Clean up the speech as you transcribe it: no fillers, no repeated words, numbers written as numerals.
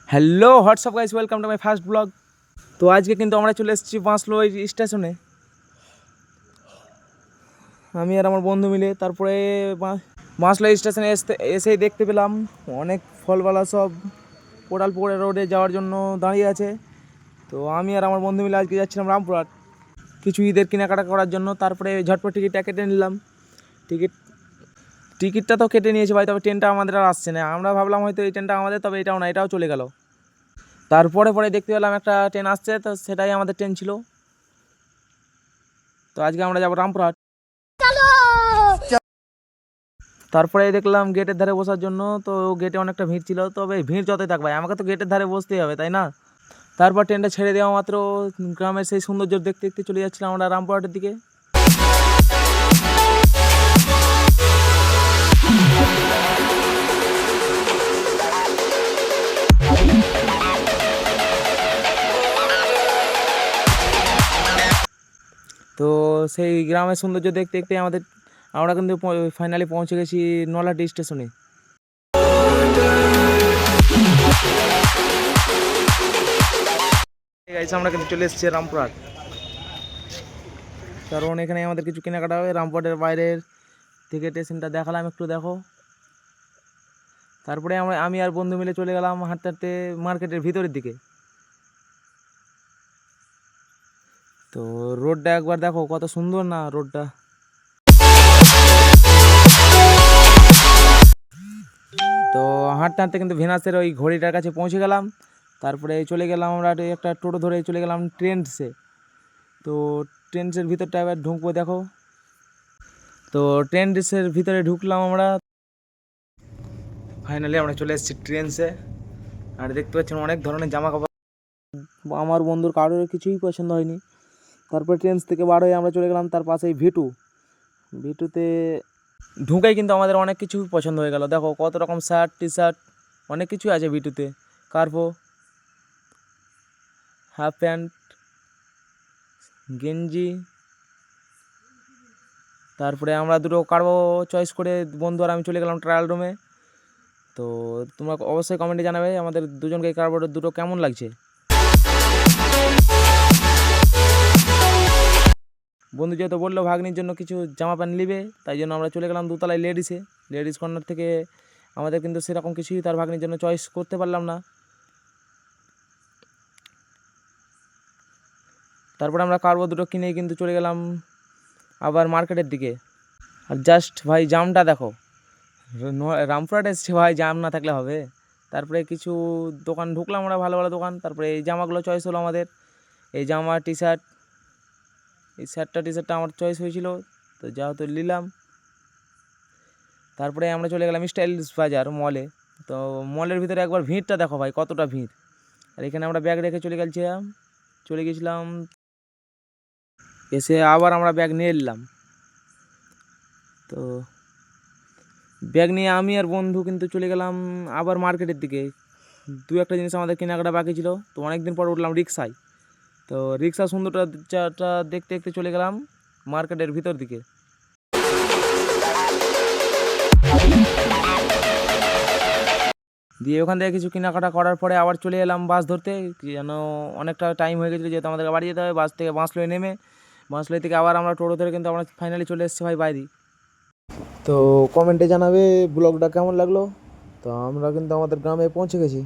Hello WhatsApp guys, welcome to my first blog. তো আজকে কিন্তু আমরা চলে এসেছি বাঁশলোই স্টেশনে, আমি আর আমার বন্ধু মিলে। তারপরে বাঁশলোই স্টেশনে এসেই দেখতে পেলাম অনেক ফলবালা সব কোড়ালপুকুরে রোডে যাওয়ার জন্য দাঁড়িয়ে আছে। তো আমি আর আমার বন্ধু মিলে আজকে যাচ্ছিলাম রামপুরহাট কিছু ঈদের কেনাকাটা করার জন্য। তারপরে ঝটপট টিকিটটা কেটে নিলাম। টিকিটটা তো কেটে নিয়েছে ভাই, তবে ট্রেনটা আমাদের আর আসছে না। আমরা ভাবলাম হয়তো এই ট্রেনটা আমাদের, তবে এটাও না, এটাও চলে গেল। তারপরে দেখতে পেলাম একটা ট্রেন আসছে, তো সেটাই আমাদের ট্রেন ছিল। তো আজকে আমরা যাবো রামপুরহাট। তারপরে দেখলাম গেটের ধারে বসার জন্য, তো গেটে অনেকটা ভিড় ছিল। তবে ভিড় যতই থাক ভাই, আমাকে তো গেটের ধারে বসতেই হবে, তাই না? তারপর ট্রেনটা ছেড়ে দেওয়া মাত্র গ্রামের সেই সৌন্দর্য দেখতে দেখতে চলে যাচ্ছিলাম আমরা রামপুরহাটের দিকে। তো সেই গ্রামের সৌন্দর্য দেখতে দেখতে আমরা কিন্তু ফাইনালি পৌঁছে গেছি নলহাটি স্টেশনে। আমরা কিন্তু চলে এসেছি রামপুরহাট, কারণ এখানে আমাদের কিছু কেনাকাটা হবে। রামপুরহাটের বাইরের থেকে স্টেশনটা দেখালাম, একটু দেখো। তারপরে আমি আর বন্ধু মিলে চলে গেলাম হাঁটতে হাঁটতে মার্কেটের ভিতরের দিকে। তো রোডটা একবার দেখো, কত সুন্দর না রোডটা। তো হাঁটতে হাঁটতে কিন্তু ভেনাসের ওই ঘড়িটার কাছে পৌঁছে গেলাম। তারপরে চলে গেলাম আমরা একটা টোটো ধরে চলে গেলাম ট্রেন্ডসে। তো ট্রেন্ডসের ভিতরটা এবার ঢুকবো, দেখো। তো ট্রেন্ডসের ভিতরে ঢুকলাম আমরা। ফাইনালি আমরা চলে এসেছি ট্রেন্ডসে। আর দেখতে পাচ্ছেন অনেক ধরনের জামা কাপড়। আমার বন্ধুর কারোর কিছুই পছন্দ হয়নি। তারপরে ট্রেন্ডস থেকে বার হয়ে আমরা চলে গেলাম তার পাশেই ভিটুতে ঢুকেই কিন্তু আমাদের অনেক কিছু পছন্দ হয়ে গেল। দেখো কত রকম শার্ট, টি শার্ট, অনেক কিছুই আছে ভিটুতে। কার্গো, হাফ প্যান্ট, গেঞ্জি। তারপরে আমরা দুটো কার্গো চয়েস করে বন্ধু আর আমি চলে গেলাম ট্রায়াল রুমে। তো তোমরা অবশ্যই কমেন্টে জানাবে আমাদের দুজনকে এই কার্গো দুটো কেমন লাগছে। বন্ধু যেহেতু বললো ভাগ্নির জন্য কিছু জামা প্যান্ট নেবে, তাই জন্য আমরা চলে গেলাম দোতলায় লেডিস কর্নার থেকে। আমাদের কিন্তু সেরকম কিছুই তার ভাগ্নির জন্য চয়েস করতে পারলাম না। তারপরে আমরা কার্গো দুটো কিনেই কিন্তু চলে গেলাম আবার মার্কেটের দিকে। আর জাস্ট ভাই জামটা দেখো, রামপুরহাট এসছে ভাই, জাম না থাকলে হবে? তারপরে কিছু দোকান ঢুকলাম আমরা, ভালো ভালো দোকান। তারপরে এই জামাগুলো চয়েস হলো আমাদের। এই জামা, টি শার্ট, এই শার্টটা টি শার্টটা আমার চয়েস হয়েছিল, তো যেহেতু নিলাম। তারপরে আমরা চলে গেলাম স্টাইলিশ বাজার মলে। তো মলের ভিতরে একবার ভিড়টা দেখো ভাই, কতটা ভিড়। আর এখানে আমরা ব্যাগ রেখে চলে গেছিলাম। এসে আবার আমরা ব্যাগ নিয়ে এলাম। তো ব্যাগ নিয়ে আমি আর বন্ধু কিন্তু চলে গেলাম আবার মার্কেটের দিকে। দু একটা জিনিস আমাদের কেনাকাটা বাকি ছিল, তো অনেক দিন পর উঠলাম রিক্সায়। তো রিক্সা সুন্দরটা দেখতে দেখতে চলে গেলাম মার্কেটের ভিতর দিকে। দিয়ে ওখান থেকে কিছু কেনাকাটা করার পরে আবার চলে এলাম বাস ধরতে, যেন অনেকটা টাইম হয়ে গেছিলো, যেহেতু আমাদেরকে বাড়ি যেতে হবে। বাস থেকে বাঁশলোই থেকে আবার আমরা টোটো ধরে কিন্তু আমরা ফাইনালি চলে এসেছি ভাই বাইরে। তো কমেন্টে জানাবে ব্লগটা কেমন লাগলো। তো আমরা কিন্তু আমাদের গ্রামে পৌঁছে গেছি।